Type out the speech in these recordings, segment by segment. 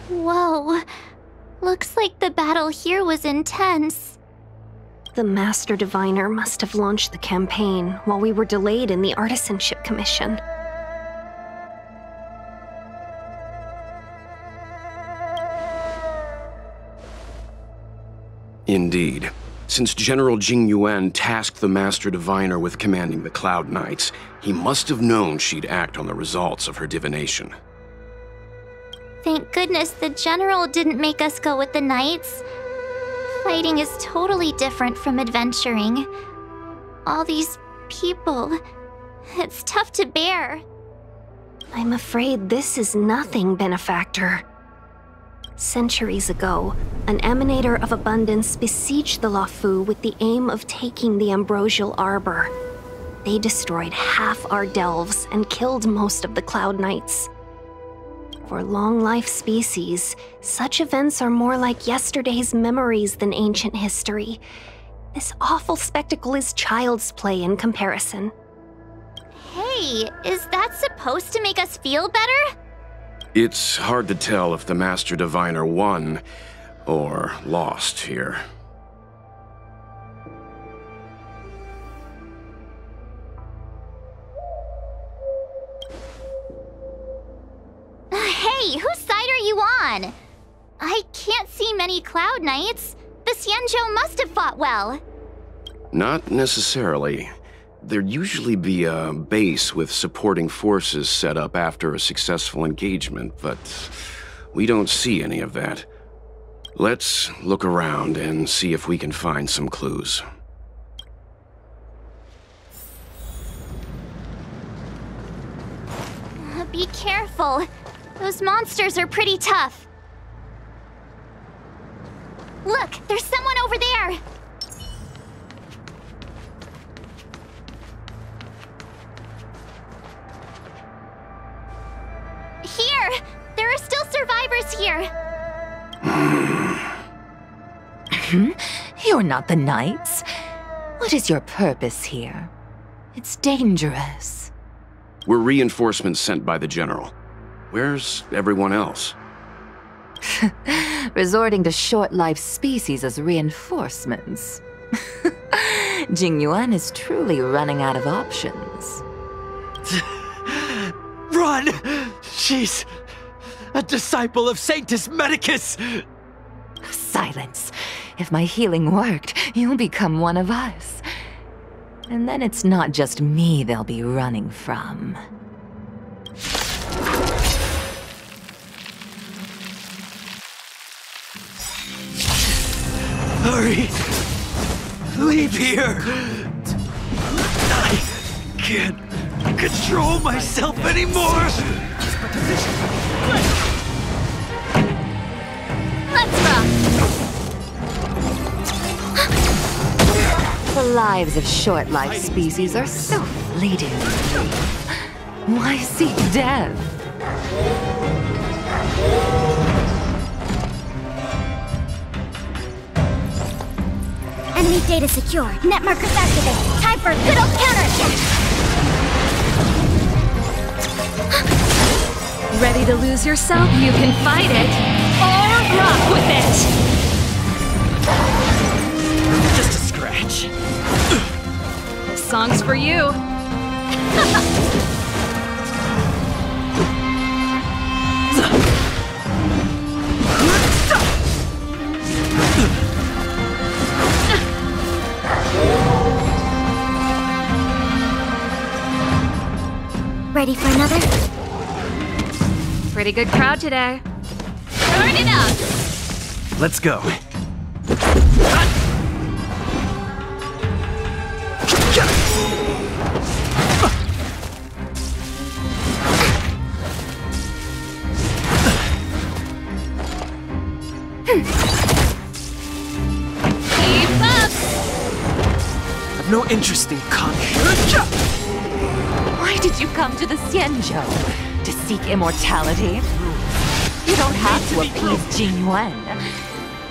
Whoa. Looks like the battle here was intense. The Master Diviner must have launched the campaign while we were delayed in the Artisanship Commission. Indeed. Since General Jing Yuan tasked the Master Diviner with commanding the Cloud Knights, he must have known she'd act on the results of her divination. Thank goodness the General didn't make us go with the Knights. Fighting is totally different from adventuring. All these people, it's tough to bear. I'm afraid this is nothing, Benefactor. Centuries ago, an Emanator of Abundance besieged the Luofu with the aim of taking the Ambrosial Arbor. They destroyed half our delves and killed most of the Cloud Knights. For long-life species, such events are more like yesterday's memories than ancient history. This awful spectacle is child's play in comparison. Hey, is that supposed to make us feel better? It's hard to tell if the Master Diviner won or lost here. Hey, whose side are you on? I can't see many Cloud Knights. The Xianzhou must have fought well. Not necessarily. There'd usually be a base with supporting forces set up after a successful engagement, but we don't see any of that. Let's look around and see if we can find some clues. Be careful. Those monsters are pretty tough. Look, there's someone over there. Here! There are still survivors here! You're not the Knights. What is your purpose here? It's dangerous. We're reinforcements sent by the General. Where's everyone else? Resorting to short-lived species as reinforcements. Jing Yuan is truly running out of options. Run! She's a disciple of Sanctus Medicus! Silence. If my healing worked, you'll become one of us. And then it's not just me they'll be running from. Hurry! Leave here! I can't control myself anymore! Let's rock! The lives of short-lived species are so fleeting. Why seek death? Enemy data secure. Net markers activated. Time for a good old counterattack! Ready to lose yourself? You can fight it, or rock with it! Just a scratch. This song's for you. Ready for another? Pretty good crowd today. Turn it up! Let's go. Keep up! I've no interest in conquering. Why did you come to the Xianzhou? To seek immortality? You don't have to appease Jing Yuan.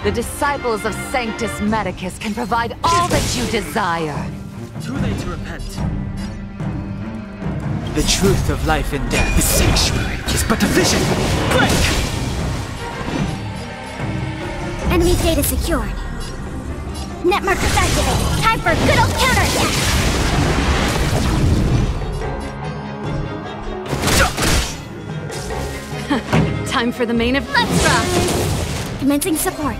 The disciples of Sanctus Medicus can provide all that you desire. Too late to repent. The truth of life and death. The sanctuary is but a vision. Break! Enemy data secured. Net markers activated. Time for a good old counterattack. Time for the main event. Let's rock! Commencing support.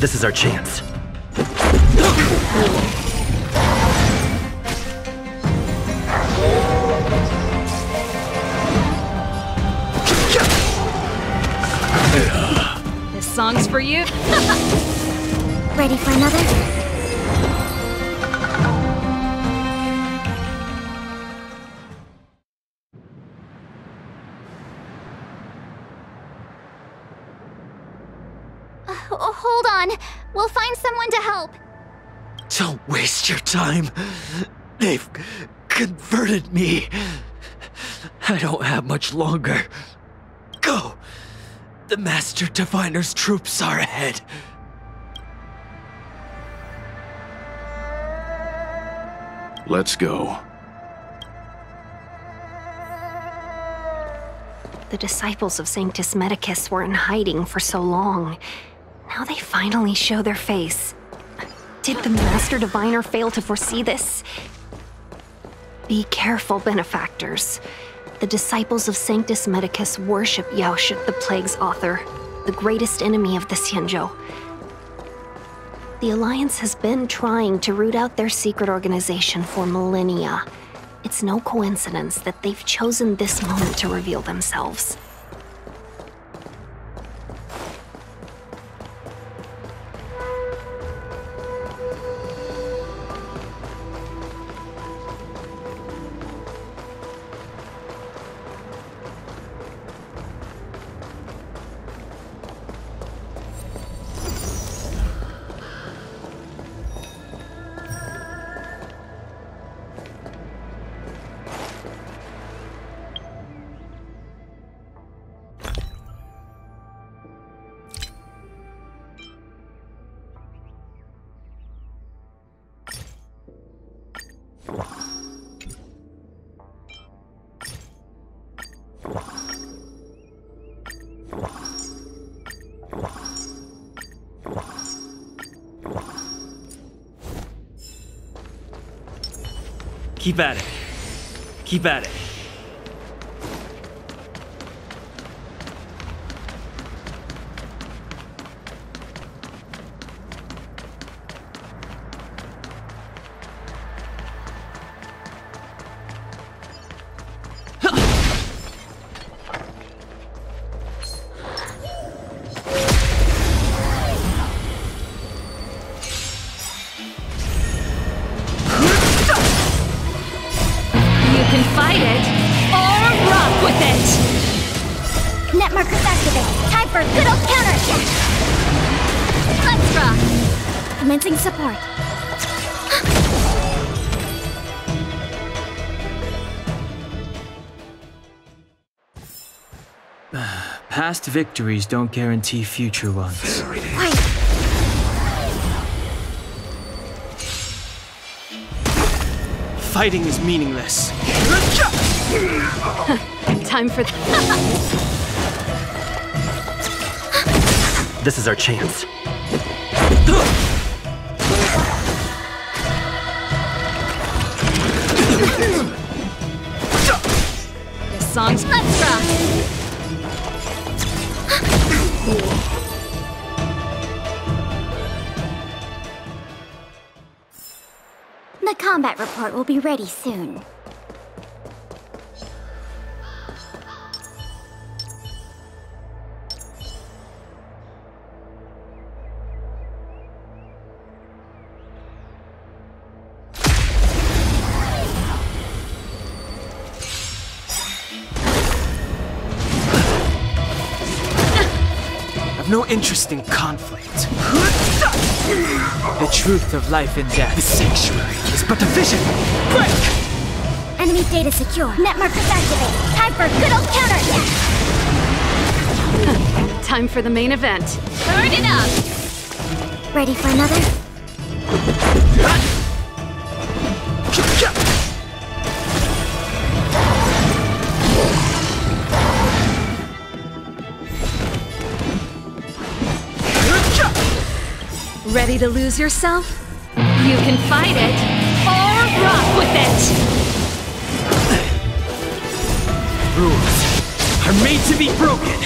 This is our chance. This song's for you. Ready for another? Hold on. We'll find someone to help. Don't waste your time. They've converted me. I don't have much longer. Go! The Master Diviner's troops are ahead. Let's go. The disciples of Sanctus Medicus were in hiding for so long. Now they finally show their face. Did the Master Diviner fail to foresee this? Be careful, benefactors. The disciples of Sanctus Medicus worship Yaoshut, the Plague's author, the greatest enemy of the Xianzhou. The Alliance has been trying to root out their secret organization for millennia. It's no coincidence that they've chosen this moment to reveal themselves. Keep at it. Keep at it. Net markers activated. Time for a good old counterattack. Let's rock. Commencing support. Past victories don't guarantee future ones. Quiet. Fighting is meaningless. Time for... This is our chance. The song's... Let's rock! The combat report will be ready soon. No interest in conflict. The truth of life and death. The sanctuary is but a vision. Break! Enemy data secure. Net markers activated. Time for a good old counterattack. Time for the main event. Turn it up! Ready for another? Ready to lose yourself? You can fight it, or rock with it! Rules are made to be broken!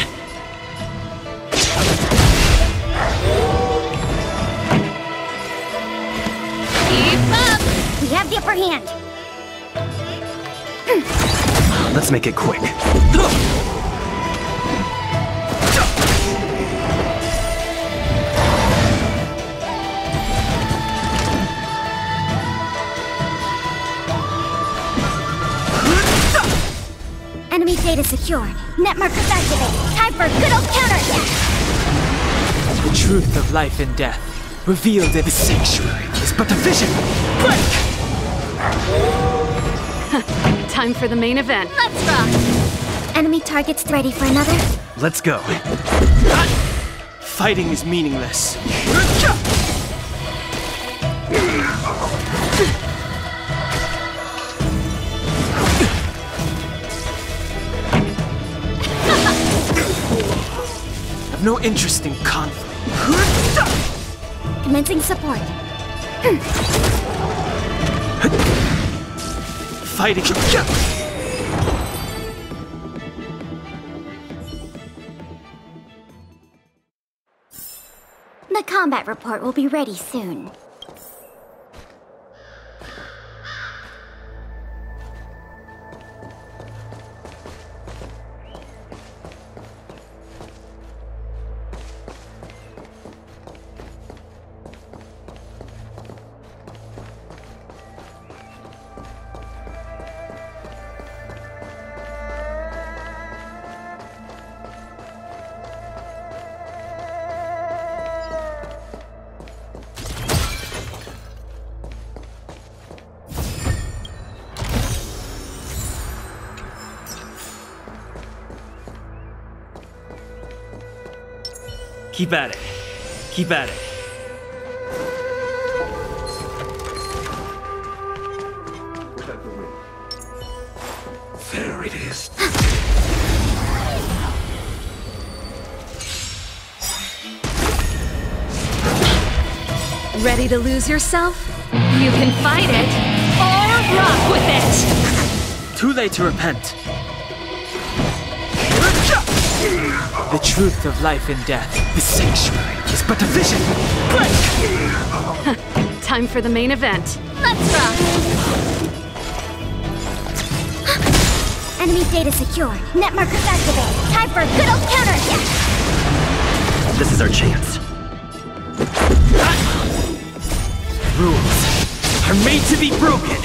Keep up! We have the upper hand. Let's make it quick. Enemy data secured. Net markers activated. Time for a good old counterattack. The truth of life and death, revealed in the sanctuary, is but a vision! Break! Time for the main event. Let's rock! Enemy targets ready for another? Let's go. Fighting is meaningless. I've no interest in conflict. Commencing support. Fighting. The combat report will be ready soon. Keep at it. Keep at it. There it is. Ready to lose yourself? You can fight it, or rock with it! Too late to repent. The truth of life and death, the sanctuary, is but a vision. Break! Time for the main event. Let's rock! Enemy data secured. Net markers activated. Time for a good old counterattack. This is our chance. Rules are made to be broken.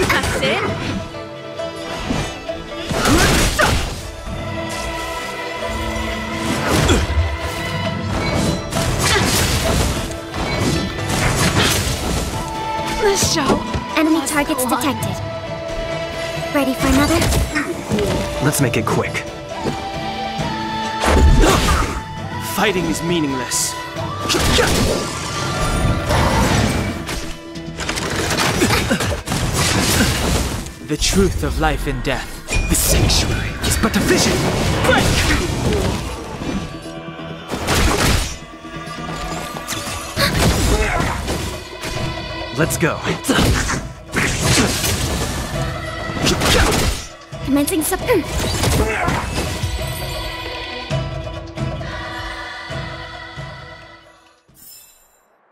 That's it? Let's show. Enemy targets detected. Ready for another? Let's make it quick. Fighting is meaningless. The truth of life and death, the sanctuary, is but a vision. Break! Let's go. Commencing support.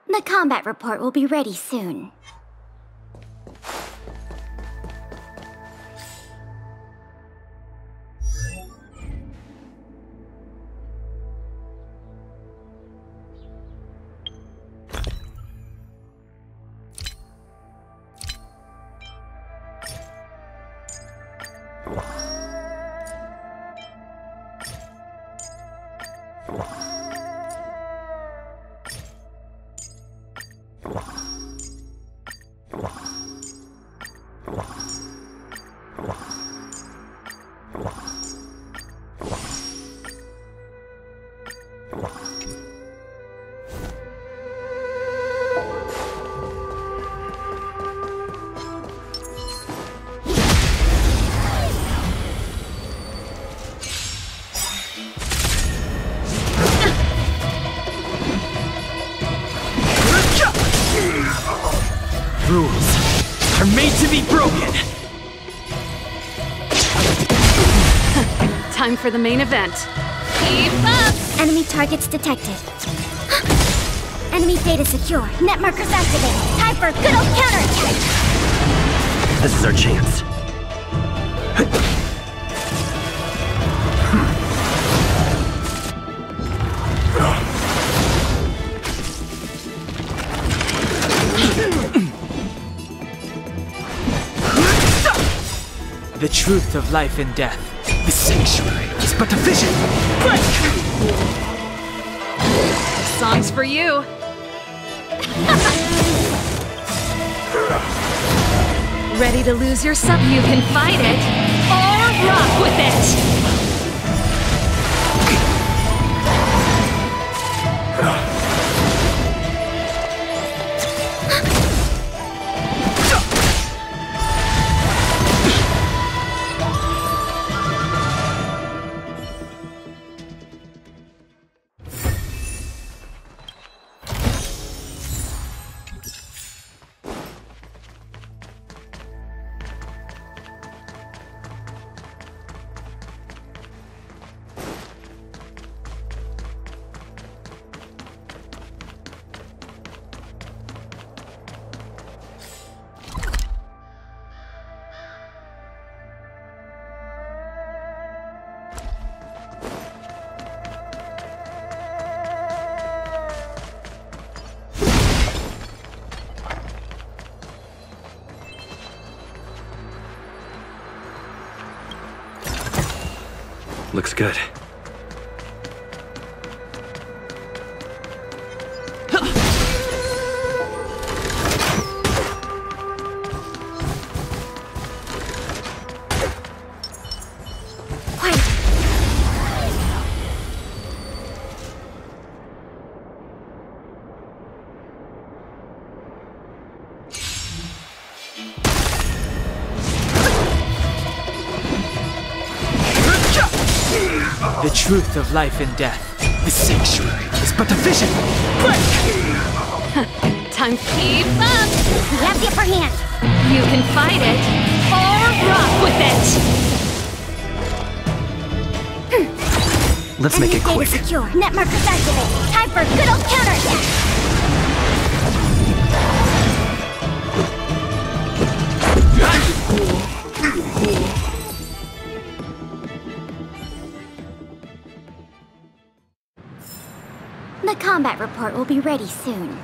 The combat report will be ready soon. rules are made to be broken. Time for the main event. Keep up! Enemy targets detected. Enemy data secure. Net markers activated. Time for a good old counterattack. This is our chance. The truth of life and death. The sanctuary is but a vision. Song's for you. Ready to lose yourself? You can fight it, or rock with it! Looks good. The truth of life and death. The sanctuary is but a vision. Time to keep up! We have the upper hand. You can fight it, or rock with it! Let's make it Enemy quick. data secure. Net markers activated. Time for a good old counterattack. The combat report will be ready soon.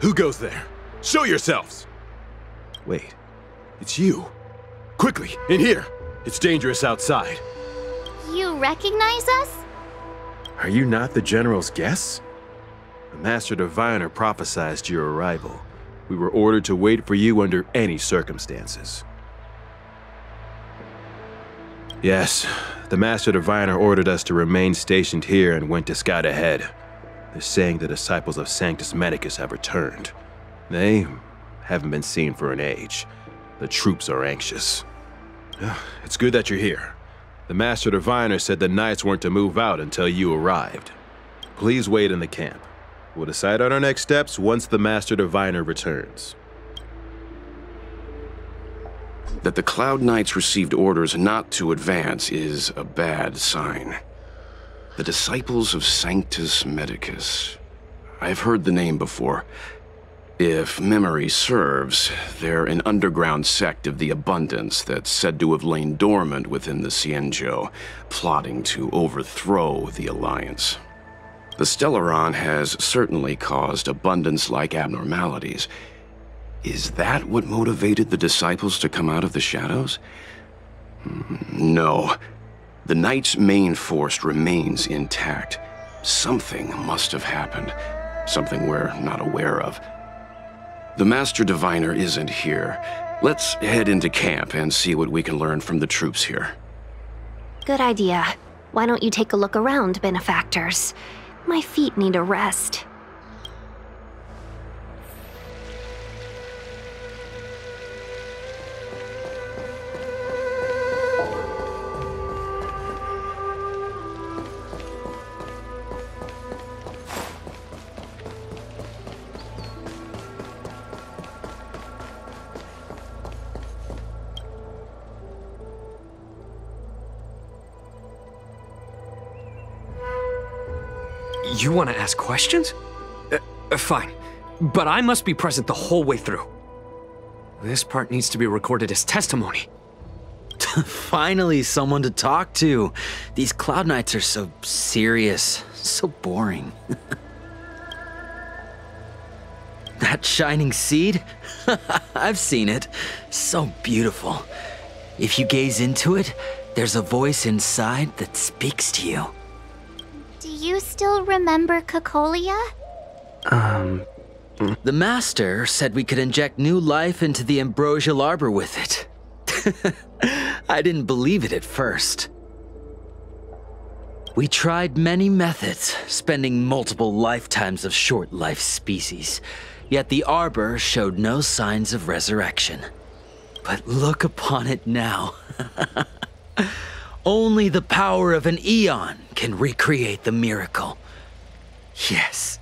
Who goes there? Show yourselves! Wait, it's you. Quickly, in here! It's dangerous outside. You recognize us? Are you not the General's guests? The Master Diviner prophesied your arrival. We were ordered to wait for you under any circumstances. Yes, the Master Diviner ordered us to remain stationed here and went to scout ahead. They're saying the disciples of Sanctus Medicus have returned. They haven't been seen for an age. The troops are anxious. It's good that you're here. The Master Diviner said the Knights weren't to move out until you arrived. Please wait in the camp. We'll decide on our next steps once the Master Diviner returns. That the Cloud Knights received orders not to advance is a bad sign. The disciples of Sanctus Medicus. I've heard the name before. If memory serves, they're an underground sect of the Abundance that's said to have lain dormant within the Xianzhou, plotting to overthrow the Alliance. The Stellaron has certainly caused Abundance-like abnormalities. Is that what motivated the disciples to come out of the shadows? No. The Knight's main force remains intact. Something must have happened. Something we're not aware of. The Master Diviner isn't here. Let's head into camp and see what we can learn from the troops here. Good idea. Why don't you take a look around, benefactors? My feet need a rest. You want to ask questions? Fine. But I must be present the whole way through. This part needs to be recorded as testimony. Finally, someone to talk to. These Cloud Knights are so serious, so boring. That shining seed? I've seen it. So beautiful. If you gaze into it, there's a voice inside that speaks to you. Do you still remember Cocolia? The Master said we could inject new life into the ambrosial arbor with it. I didn't believe it at first. We tried many methods, spending multiple lifetimes of short life species, yet the arbor showed no signs of resurrection. But look upon it now. Only the power of an eon can recreate the miracle. Yes,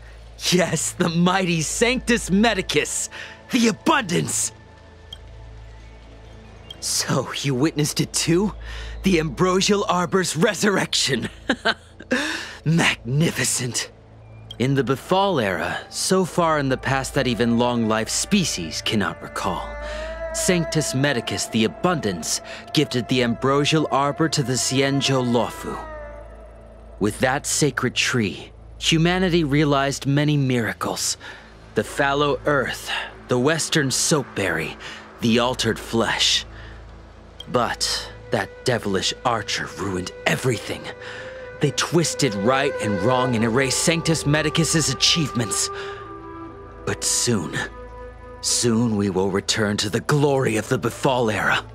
yes, the mighty Sanctus Medicus, the Abundance! So, you witnessed it too? The ambrosial arbor's resurrection! Magnificent! In the Befall era, so far in the past that even long-life species cannot recall, Sanctus Medicus the Abundance gifted the ambrosial arbor to the Xianzhou Luofu. With that sacred tree, humanity realized many miracles. The fallow earth, the western soapberry, the altered flesh. But that devilish archer ruined everything. They twisted right and wrong and erased Sanctus Medicus's achievements. But soon we will return to the glory of the Befall era.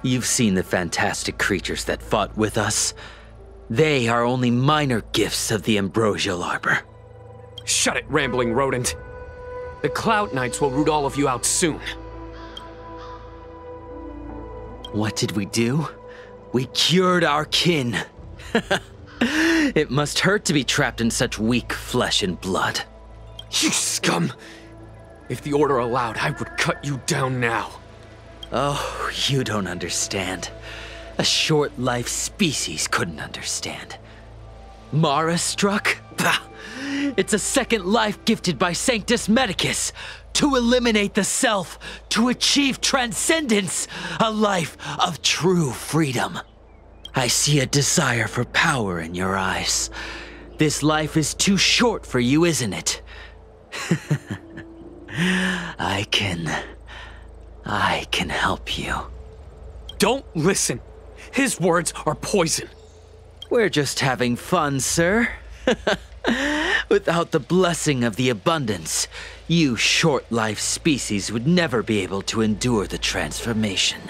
You've seen the fantastic creatures that fought with us. They are only minor gifts of the ambrosial arbor. Shut it, rambling rodent. The Cloud Knights will root all of you out soon. What did we do? We cured our kin. It must hurt to be trapped in such weak flesh and blood. You scum! If the Order allowed, I would cut you down now. Oh, you don't understand. A short-life species couldn't understand. Mara struck? Bah! It's a second life gifted by Sanctus Medicus to eliminate the self, to achieve transcendence, a life of true freedom. I see a desire for power in your eyes. This life is too short for you, isn't it? I can help you. Don't listen. His words are poison. We're just having fun, sir. Without the blessing of the Abundance, you short-life species would never be able to endure the transformation.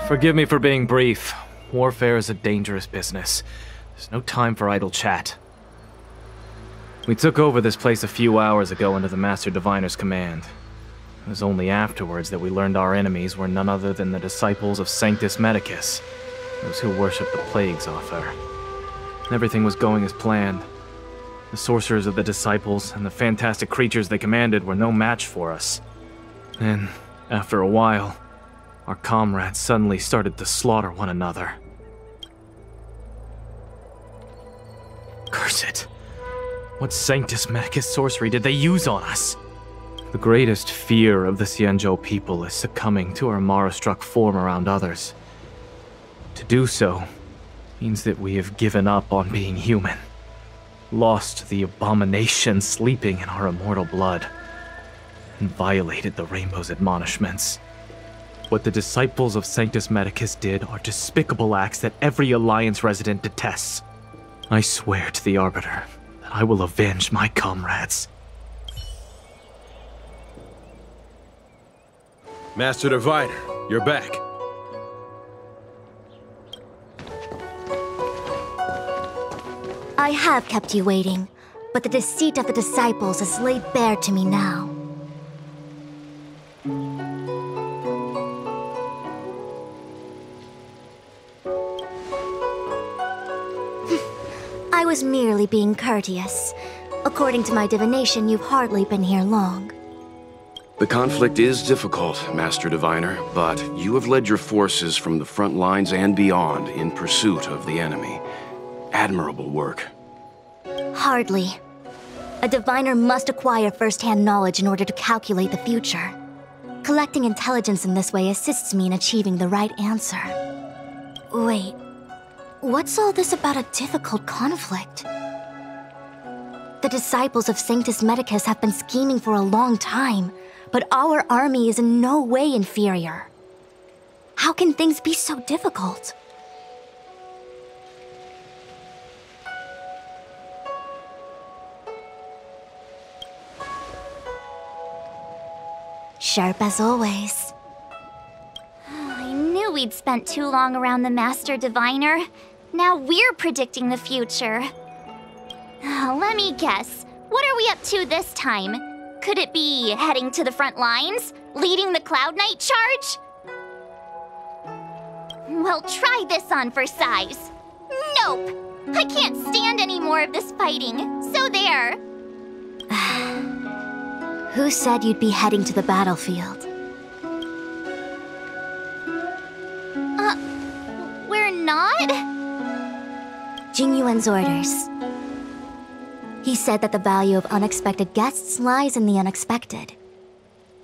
Forgive me for being brief. Warfare is a dangerous business. There's no time for idle chat. We took over this place a few hours ago under the Master Diviner's command. It was only afterwards that we learned our enemies were none other than the disciples of Sanctus Medicus. those who worship the plagues off her. Everything was going as planned. The sorcerers of the disciples and the fantastic creatures they commanded were no match for us. Then, after a while, our comrades suddenly started to slaughter one another. Curse it! What Sanctus Medicus sorcery did they use on us? The greatest fear of the Xianzhou people is succumbing to our Mara-struck form around others. To do so means that we have given up on being human, lost the abomination sleeping in our immortal blood, and violated the Rainbow's admonishments. What the disciples of Sanctus Medicus did are despicable acts that every Alliance resident detests. I swear to the Arbiter that I will avenge my comrades. Master Diviner, you're back. I have kept you waiting, but the deceit of the disciples is laid bare to me now. I was merely being courteous. According to my divination, you've hardly been here long. The conflict is difficult, Master Diviner, but you have led your forces from the front lines and beyond in pursuit of the enemy. Admirable work. Hardly. A diviner must acquire first-hand knowledge in order to calculate the future. Collecting intelligence in this way assists me in achieving the right answer. Wait, what's all this about a difficult conflict? The disciples of Sanctus Medicus have been scheming for a long time, but our army is in no way inferior. How can things be so difficult? Sharp as always. I knew we'd spent too long around the Master Diviner. Now we're predicting the future. Let me guess. What are we up to this time? Could it be heading to the front lines? Leading the Cloud Knight charge? Well, try this on for size. Nope! I can't stand any more of this fighting. So there. Who said you'd be heading to the battlefield? We're not? Jingyuan's orders. He said that the value of unexpected guests lies in the unexpected.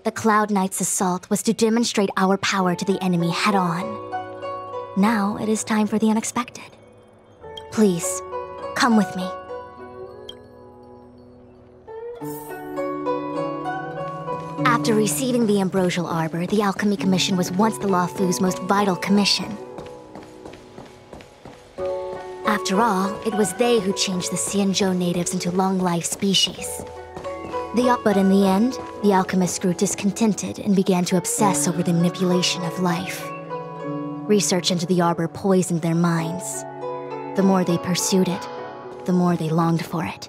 The Cloud Knight's assault was to demonstrate our power to the enemy head-on. Now it is time for the unexpected. Please, come with me. After receiving the Ambrosial Arbor, the Alchemy Commission was once the Luofu's most vital commission. After all, it was they who changed the Xianzhou natives into long-life species. But in the end, the alchemists grew discontented and began to obsess over the manipulation of life. Research into the Arbor poisoned their minds. The more they pursued it, the more they longed for it.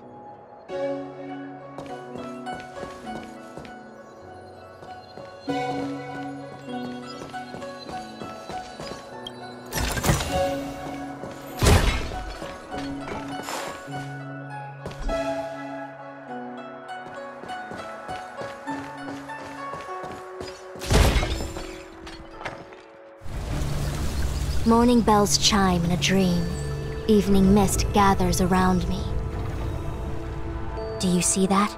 Morning bells chime in a dream. Evening mist gathers around me. Do you see that?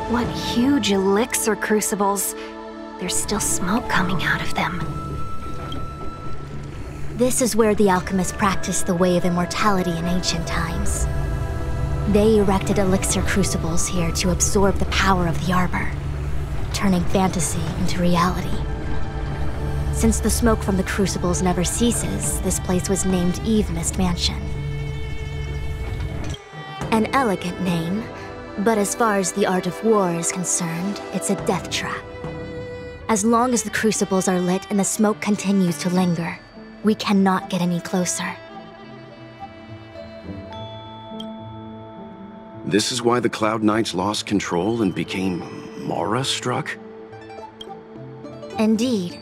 What huge elixir crucibles. There's still smoke coming out of them. This is where the alchemists practiced the way of immortality in ancient times. They erected elixir crucibles here to absorb the power of the Arbor, turning fantasy into reality. Since the smoke from the crucibles never ceases, this place was named Eve Mist Mansion. An elegant name, but as far as the art of war is concerned, it's a death trap. As long as the crucibles are lit and the smoke continues to linger, we cannot get any closer. This is why the Cloud Knights lost control and became Mara-struck? Indeed.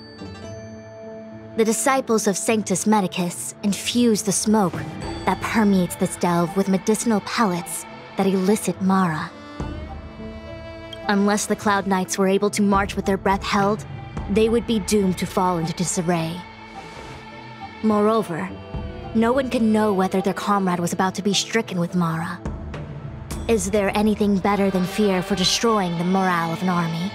The disciples of Sanctus Medicus infuse the smoke that permeates this delve with medicinal pellets that elicit Mara. Unless the Cloud Knights were able to march with their breath held, they would be doomed to fall into disarray. Moreover, no one could know whether their comrade was about to be stricken with Mara. Is there anything better than fear for destroying the morale of an army?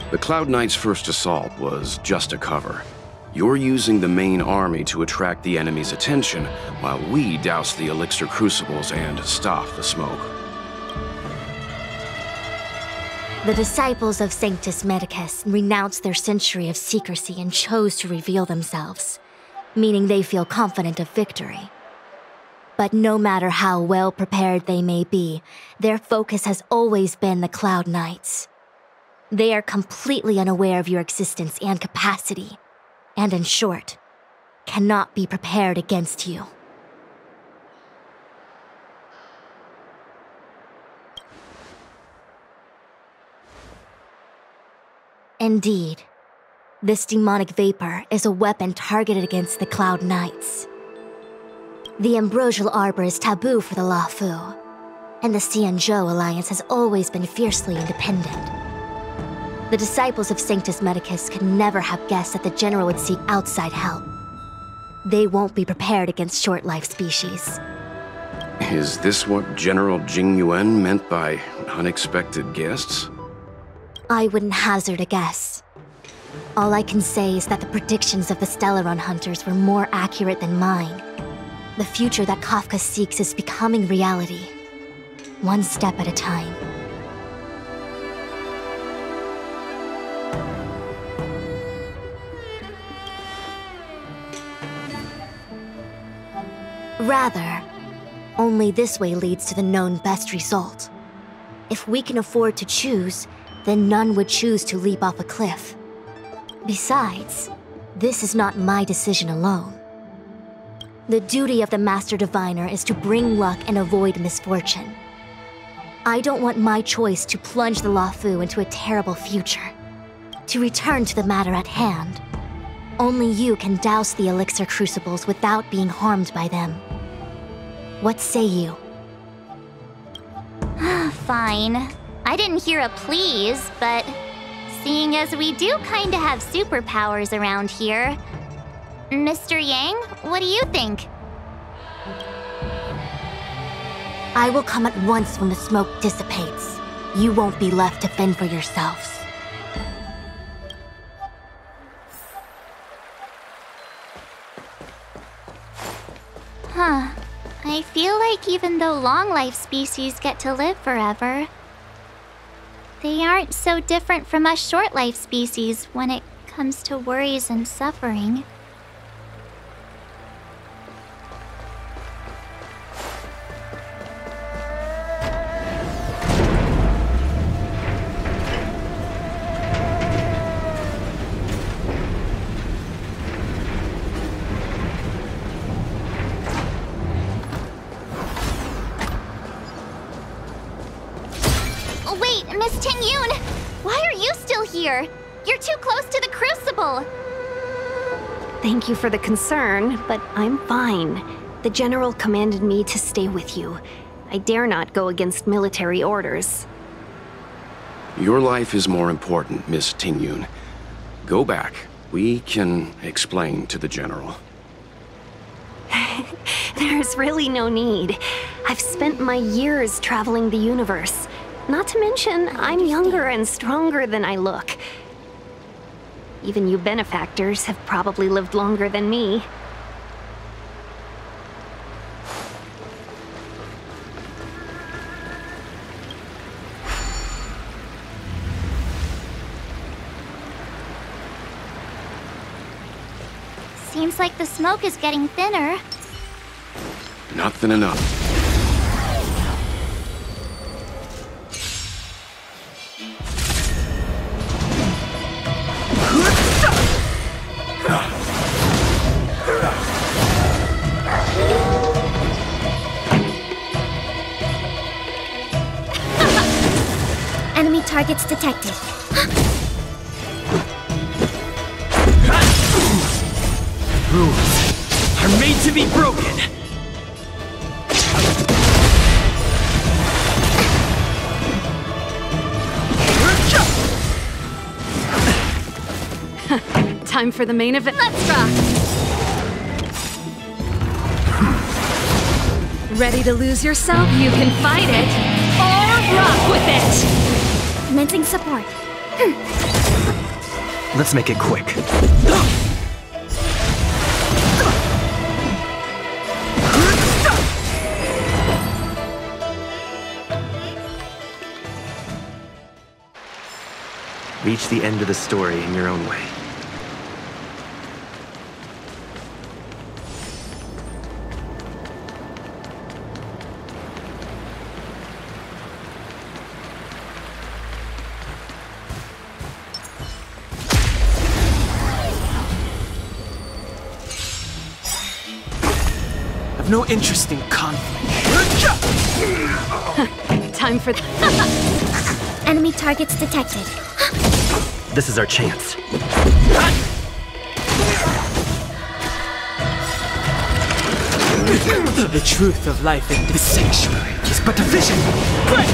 The Cloud Knight's first assault was just a cover. You're using the main army to attract the enemy's attention, while we douse the elixir crucibles and stop the smoke. The disciples of Sanctus Medicus renounced their century of secrecy and chose to reveal themselves, meaning they feel confident of victory. But no matter how well prepared they may be, their focus has always been the Cloud Knights. They are completely unaware of your existence and capacity, and in short, cannot be prepared against you. Indeed, this demonic vapor is a weapon targeted against the Cloud Knights. The ambrosial arbor is taboo for the Luofu, and the Xianzhou alliance has always been fiercely independent. The disciples of Sanctus Medicus could never have guessed that the general would seek outside help. They won't be prepared against short-life species. Is this what General Jingyuan meant by unexpected guests? I wouldn't hazard a guess. All I can say is that the predictions of the Stellaron hunters were more accurate than mine. The future that Kafka seeks is becoming reality, one step at a time. Rather, only this way leads to the known best result. If we can afford to choose, then none would choose to leap off a cliff. Besides, this is not my decision alone. The duty of the Master Diviner is to bring luck and avoid misfortune. I don't want my choice to plunge the Luofu into a terrible future. To return to the matter at hand, only you can douse the elixir crucibles without being harmed by them. What say you? Fine. I didn't hear a please, but seeing as we do kinda have superpowers around here, Mr. Yang, what do you think? I will come at once when the smoke dissipates. You won't be left to fend for yourselves. Huh. I feel like even though long-life species get to live forever, they aren't so different from us short-life species when it comes to worries and suffering. Wait, Miss Tingyun! Why are you still here? You're too close to the crucible! Thank you for the concern, but I'm fine. The General commanded me to stay with you. I dare not go against military orders. Your life is more important, Miss Tingyun. Go back. We can explain to the General. There's really no need. I've spent my years traveling the universe. Not to mention, I'm younger and stronger than I look. Even you benefactors have probably lived longer than me. Seems like the smoke is getting thinner. Not thin enough. Enemy targets detected. made to be broken! Time for the main event. Let's rock! Ready to lose yourself? You can fight it, or rock with it! Commencing support. Let's make it quick. Reach the end of the story in your own way. I've no interest in conflict. Time for Enemy targets detected. This is our chance. The truth of life in the sanctuary is but a vision. Break!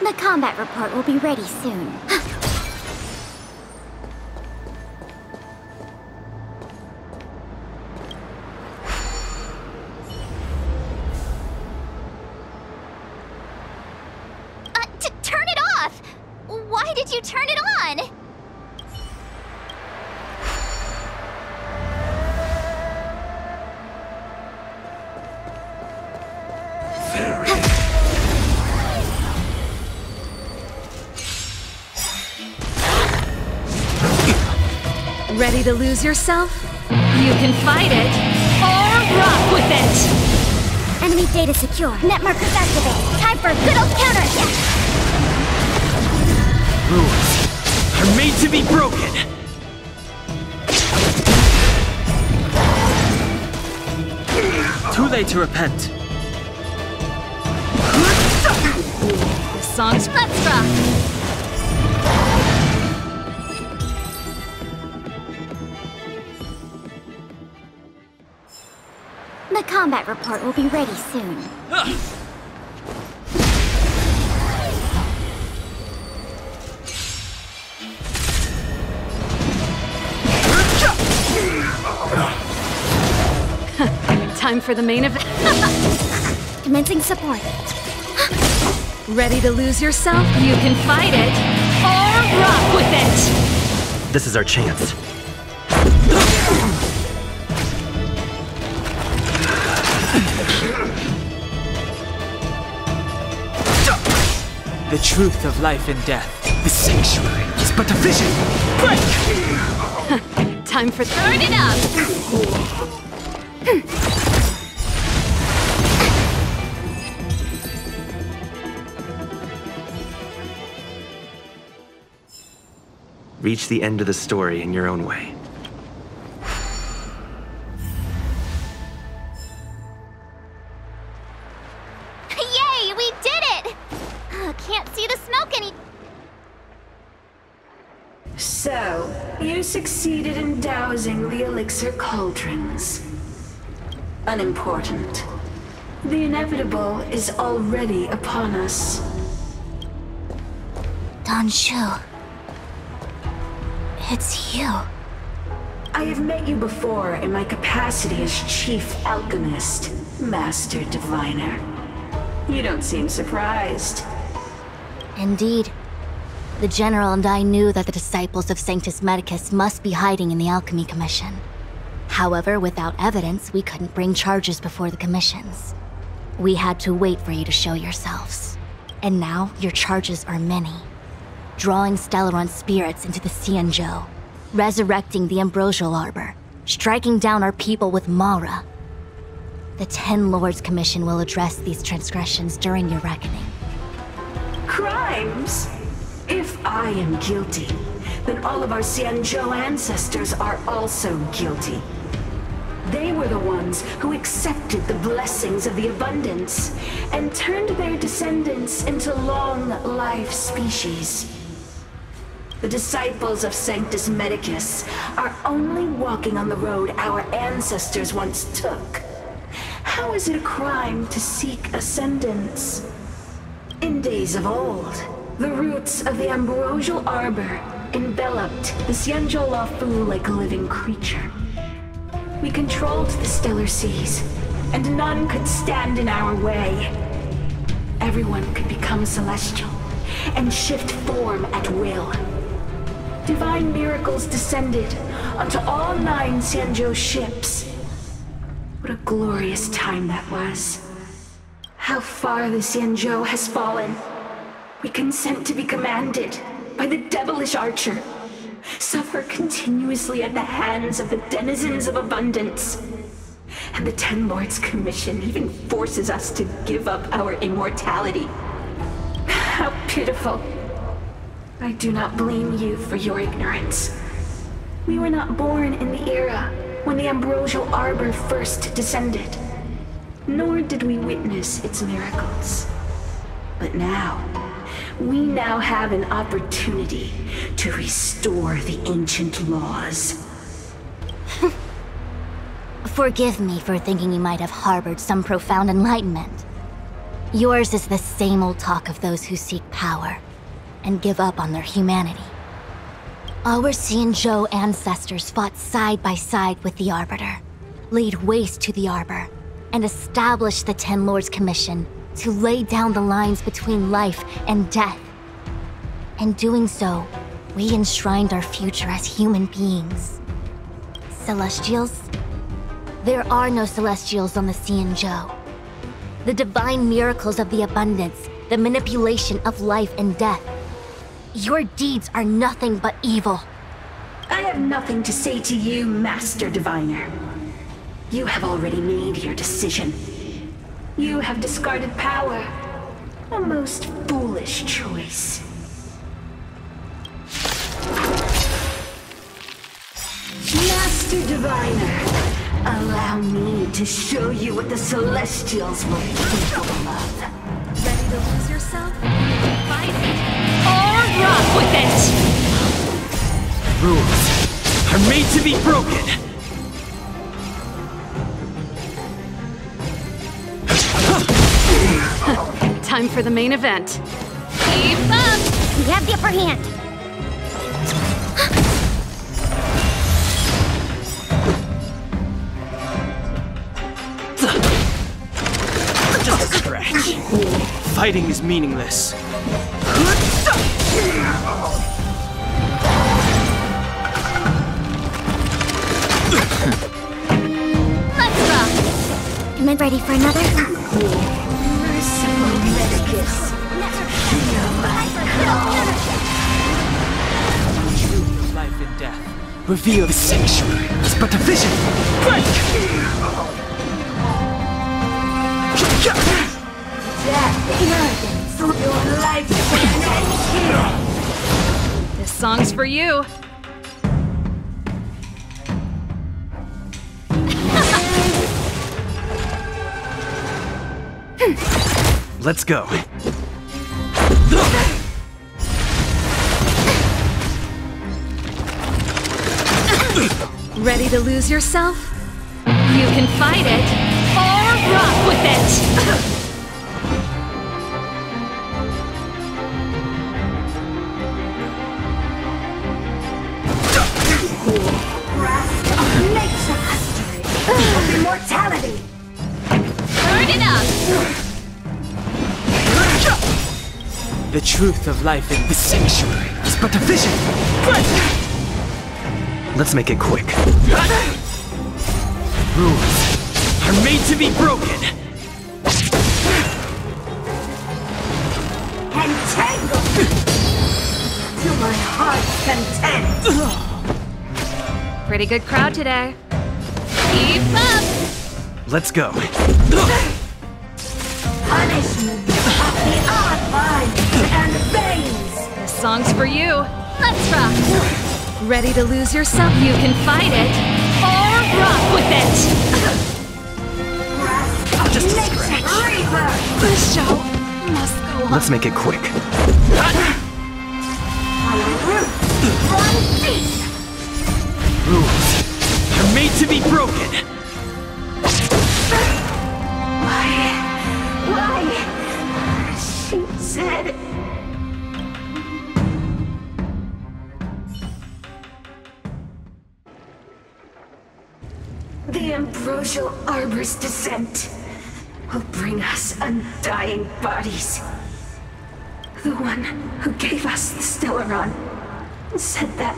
The combat report will be ready soon. Turn it off! Why did you turn it on? Ready to lose yourself? You can fight it, or rock with it! Enemy data secure. Net markers activate. Time for a good old counterattack. Rules are made to be broken. Too late to repent. The song's Let's rock. The combat report will be ready soon. Time for the main event. Commencing support. Ready to lose yourself? You can fight it, or rock with it! This is our chance. The truth of life and death. The sanctuary is but a vision. Break! Time for Turn it up! Reach the end of the story in your own way. Yay, we did it! Can't see the smoke any... So, you succeeded in dousing the elixir cauldrons. Unimportant. The inevitable is already upon us. Danshu. It's you. I have met you before in my capacity as Chief Alchemist, Master Diviner. You don't seem surprised. Indeed. The General and I knew that the disciples of Sanctus Medicus must be hiding in the Alchemy Commission. However, without evidence, we couldn't bring charges before the commissions. We had to wait for you to show yourselves. And now, your charges are many. Drawing Stellaron spirits into the Xianzhou, resurrecting the Ambrosial Arbor, striking down our people with Mara. The Ten Lords Commission will address these transgressions during your reckoning. Crimes? If I am guilty, then all of our Xianzhou ancestors are also guilty. They were the ones who accepted the blessings of the abundance and turned their descendants into long-life species. The disciples of Sanctus Medicus are only walking on the road our ancestors once took. How is it a crime to seek ascendance? In days of old, the roots of the ambrosial arbor enveloped the Xianzhou Luofu like a living creature. We controlled the stellar seas, and none could stand in our way. Everyone could become celestial and shift form at will. Divine miracles descended onto all 9 Xianzhou ships. What a glorious time that was. How far the Xianzhou has fallen. We consent to be commanded by the devilish archer. Suffer continuously at the hands of the denizens of abundance. And the Ten Lords' Commission even forces us to give up our immortality. How pitiful. I do not blame you for your ignorance. We were not born in the era when the ambrosial arbor first descended, nor did we witness its miracles. But now, we now have an opportunity to restore the ancient laws. Forgive me for thinking you might have harbored some profound enlightenment. Yours is the same old talk of those who seek power and give up on their humanity. Our Xianzhou ancestors fought side by side with the Arbiter, laid waste to the Arbor, and established the Ten Lords' Commission to lay down the lines between life and death. In doing so, we enshrined our future as human beings. Celestials? There are no Celestials on the Xianzhou. The divine miracles of the abundance, the manipulation of life and death. Your deeds are nothing but evil. I have nothing to say to you, Master Diviner. You have already made your decision. You have discarded power. A most foolish choice. Master Diviner, allow me to show you what the Celestials were capable of. Ready to lose yourself? Fight it! Or rock with it! Rules are made to be broken! Time for the main event. Keep up! We have the upper hand. Just a scratch. Fighting is meaningless. Let's rock. Am I ready for another? Merciful Medicus. Life and death. Reveal the sanctuary. It's but a vision. Break! Death, arrogance, your life ends here. This song's for you. Let's go. Ready to lose yourself? You can fight it, or rock with it! Makes a history of immortality. Burn it up! The truth of life in the sanctuary is but a vision. Let's make it quick. Rules are made to be broken. Entangled to my heart's content. Pretty good crowd today. Keep up! Let's go. Punishment of the odd minds and veins. This song's for you. Let's rock. Ready to lose yourself? You can fight it, or rock with it! Just a scratch. The show must go on. Let's make it quick. My roots Rules are made to be broken. Why? She said... The ambrosial arbor's descent will bring us undying bodies. The one who gave us the Stellaron said that...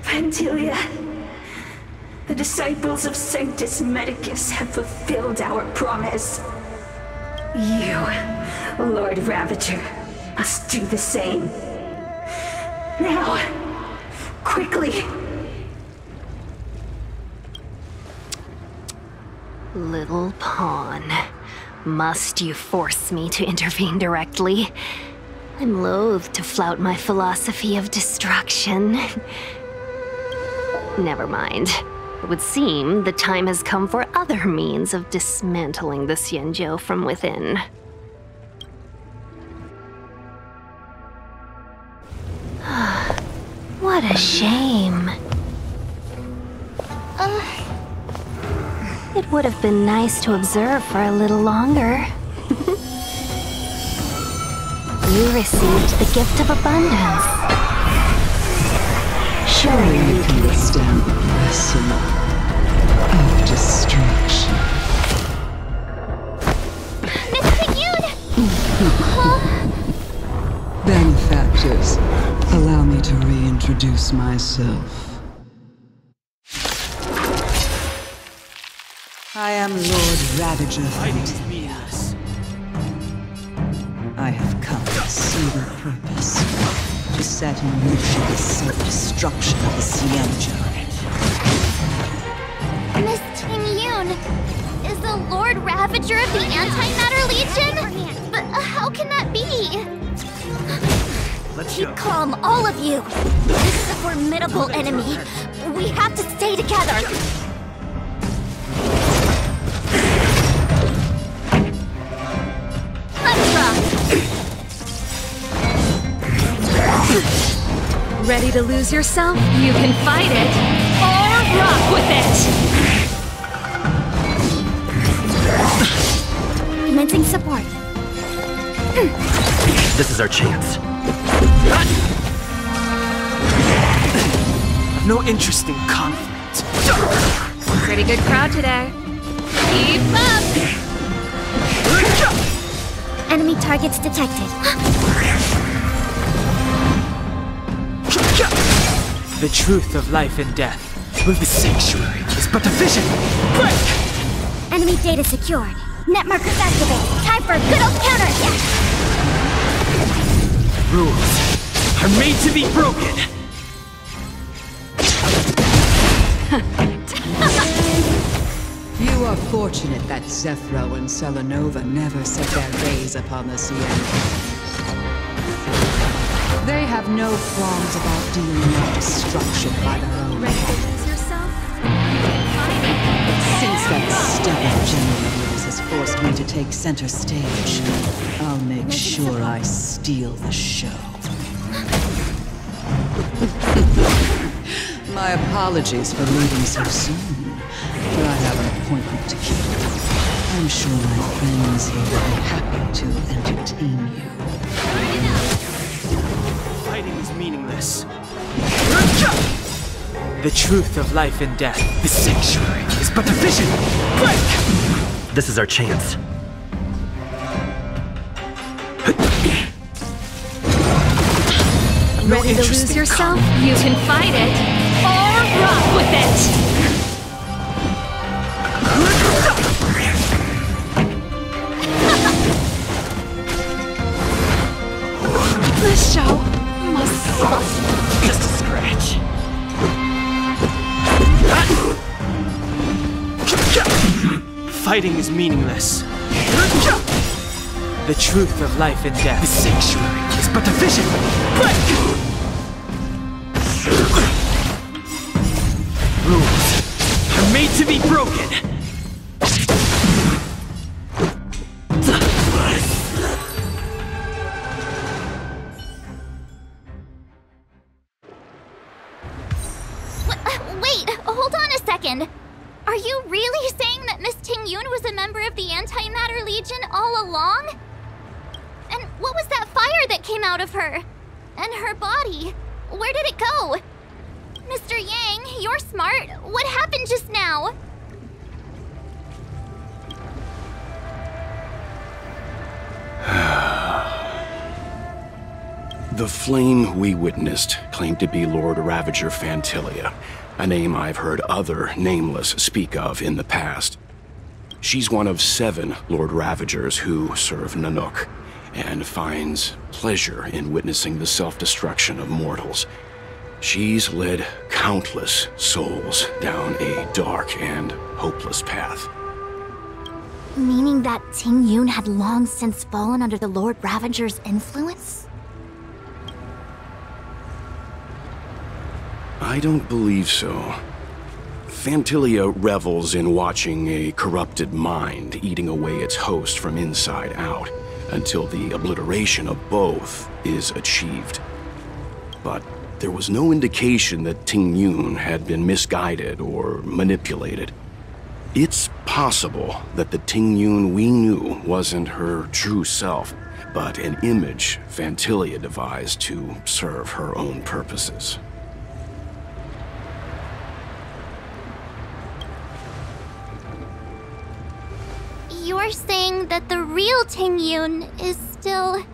Pantilia, the disciples of Sanctus Medicus have fulfilled our promise. You, Lord Ravager, must do the same. Now, quickly. Little pawn. Must you force me to intervene directly? I'm loath to flout my philosophy of destruction. Never mind. It would seem the time has come for other means of dismantling the Xianzhou from within. What a shame. It would have been nice to observe for a little longer. You received the gift of abundance. Surely you can withstand the blessing of destruction. Mr. Yoon! Benefactors, allow me to reintroduce myself. I am Lord Ravager Fantilia. I have come with a single purpose. To set in motion the self-destruction of the Xianzhou. Miss Ting Yoon, is the Lord Ravager of the Antimatter Legion? But how can that be? Keep calm, all of you. This is a formidable enemy. We have to stay together. Let's rock. Ready to lose yourself? You can fight it, or rock with it! Commencing support. This is our chance. I've no interest in conflict. Pretty good crowd today. Keep up! Enemy targets detected. The truth of life and death with the sanctuary is but a vision. Break! Enemy data secured. Net markers activated. Time for a good old counterattack. Rules are made to be broken. You are fortunate that Zephyro and Selenova never set their gaze upon the Xianzhou. They have no qualms about dealing out destruction by their own hands. Since that stubborn general of yours has forced me to take center stage, I'll make sure I steal the show. My apologies for leaving so soon, but I have an appointment to keep. I'm sure my friends here will be happy to entertain you. Fighting is meaningless. The truth of life and death, the sanctuary, is but a vision. Break! This is our chance. Ready to lose yourself? You can fight it, or rock with it! This show must suck. Just a scratch. Fighting is meaningless. The truth of life and death, the sanctuary, is but a vision. Break! Rules are made to be broken. Wait, hold on a second. Are you really saying that Miss Ting-Yun was a member of the Antimatter Legion all along? And what was that fire that came out of her? And her body? Where did it go? Mr. Yang, you're smart. What happened just now? The flame we witnessed claimed to be Lord Ravager Phantilia, a name I've heard other Nameless speak of in the past. She's one of 7 Lord Ravagers who serve Nanook, and finds pleasure in witnessing the self-destruction of mortals. She's led countless souls down a dark and hopeless path. Meaning that Ting-Yun had long since fallen under the Lord Ravager's influence? I don't believe so. Phantilia revels in watching a corrupted mind eating away its host from inside out, until the obliteration of both is achieved. But there was no indication that Ting-Yun had been misguided or manipulated. It's possible that the Ting-Yun we knew wasn't her true self, but an image Phantilia devised to serve her own purposes. You're saying that the real Ting-Yun is still...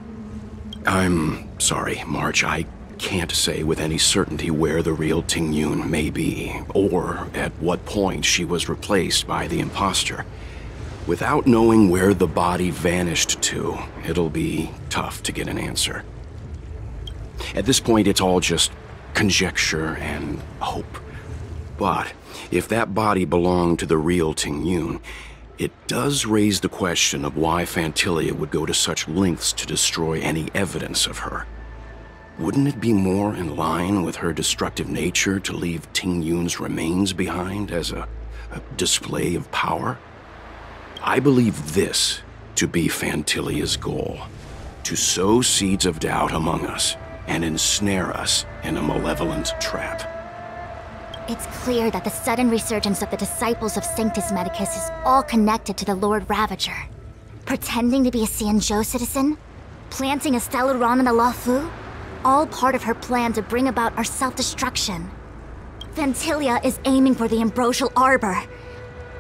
I'm sorry, March. I can't say with any certainty where the real Ting-Yun may be, or at what point she was replaced by the imposter. Without knowing where the body vanished to, it'll be tough to get an answer. At this point, it's all just conjecture and hope. But if that body belonged to the real Ting-Yun, it does raise the question of why Phantilia would go to such lengths to destroy any evidence of her. Wouldn't it be more in line with her destructive nature to leave Ting-Yun's remains behind as a display of power? I believe this to be Phantilia's goal: to sow seeds of doubt among us and ensnare us in a malevolent trap. It's clear that the sudden resurgence of the disciples of Sanctus Medicus is all connected to the Lord Ravager. Pretending to be a Xianzhou citizen? Planting a Stellaron in the Luofu? All part of her plan to bring about our self-destruction. Phantilia is aiming for the Ambrosial Arbor.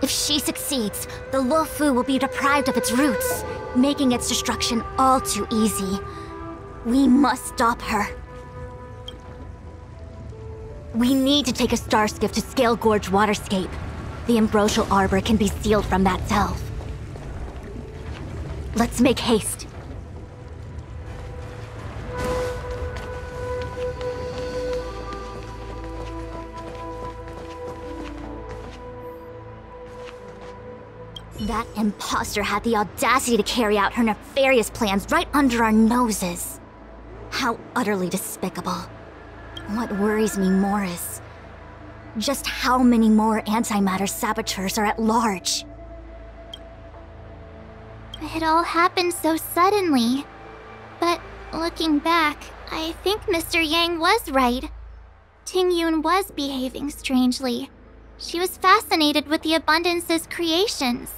If she succeeds, the Luofu will be deprived of its roots, making its destruction all too easy. We must stop her. We need to take a star skiff to Scale Gorge Waterscape. The Ambrosial Arbor can be sealed from that delve. Let's make haste. That imposter had the audacity to carry out her nefarious plans right under our noses. How utterly despicable. What worries me more is just how many more antimatter saboteurs are at large. It all happened so suddenly. But looking back, I think Mr. Yang was right. Ting-Yun was behaving strangely. She was fascinated with the Abundance's creations.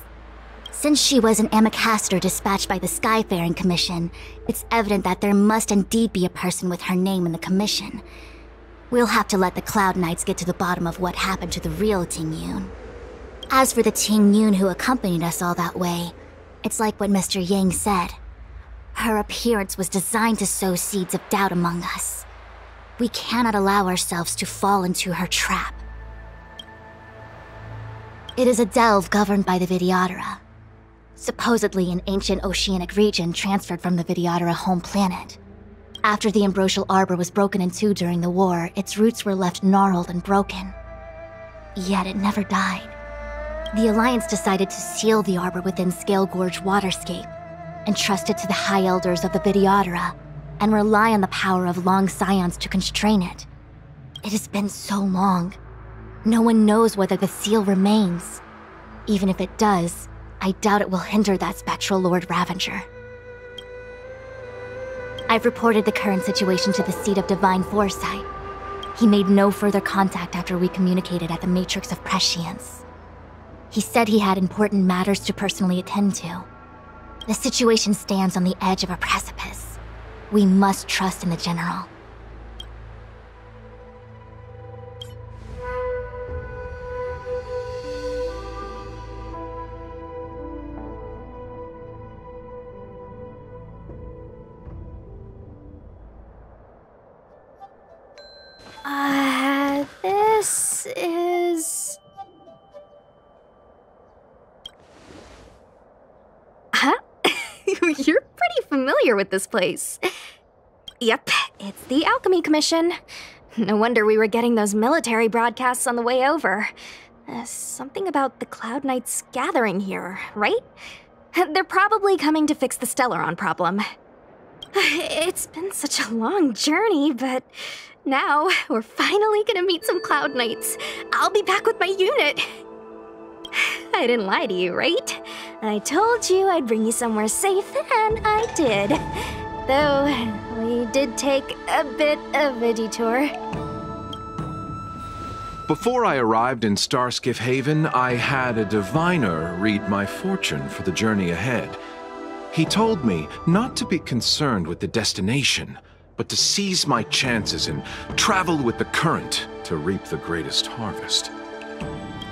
Since she was an Amicastor dispatched by the Skyfaring Commission, it's evident that there must indeed be a person with her name in the commission. We'll have to let the Cloud Knights get to the bottom of what happened to the real Ting-Yun. As for the Ting-Yun who accompanied us all that way, it's like what Mr. Yang said. Her appearance was designed to sow seeds of doubt among us. We cannot allow ourselves to fall into her trap. It is a delve governed by the Vidyadhara. Supposedly an ancient oceanic region transferred from the Vidyadhara home planet. After the Ambrosial Arbor was broken in two during the war, its roots were left gnarled and broken. Yet it never died. The Alliance decided to seal the Arbor within Scale Gorge Waterscape, entrust it to the High Elders of the Vidyadhara, and rely on the power of long scions to constrain it. It has been so long. No one knows whether the seal remains. Even if it does, I doubt it will hinder that spectral Lord Ravager. I've reported the current situation to the Seat of Divine Foresight. He made no further contact after we communicated at the Matrix of Prescience. He said he had important matters to personally attend to. The situation stands on the edge of a precipice. We must trust in the General. This is... Huh? You're pretty familiar with this place. Yep, it's the Alchemy Commission. No wonder we were getting those military broadcasts on the way over. Something about the Cloud Knights gathering here, right? They're probably coming to fix the Stellaron problem. It's been such a long journey, but now we're finally gonna meet some Cloud Knights. I'll be back with my unit. I didn't lie to you, right? I told you I'd bring you somewhere safe, and I did. Though, we did take a bit of a detour. Before I arrived in Starskiff Haven, I had a diviner read my fortune for the journey ahead. He told me not to be concerned with the destination, but to seize my chances and travel with the current to reap the greatest harvest.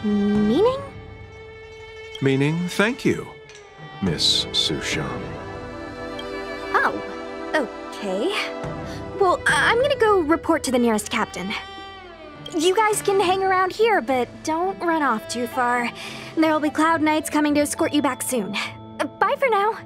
Meaning? Meaning, thank you, Miss Sushan. Oh, okay. Well, I'm gonna go report to the nearest captain. You guys can hang around here, but don't run off too far. There'll be Cloud Knights coming to escort you back soon. Bye for now.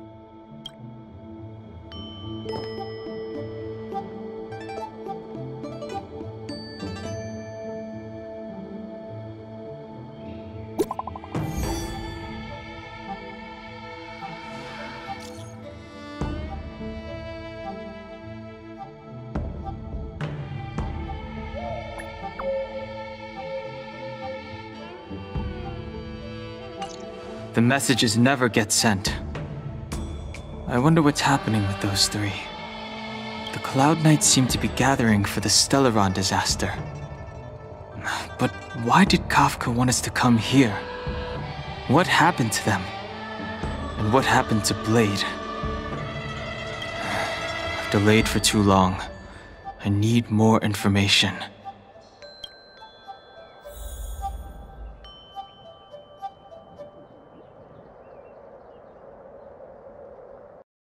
The messages never get sent. I wonder what's happening with those three. The Cloud Knights seem to be gathering for the Stellaron disaster. But why did Kafka want us to come here? What happened to them? And what happened to Blade? I've delayed for too long. I need more information.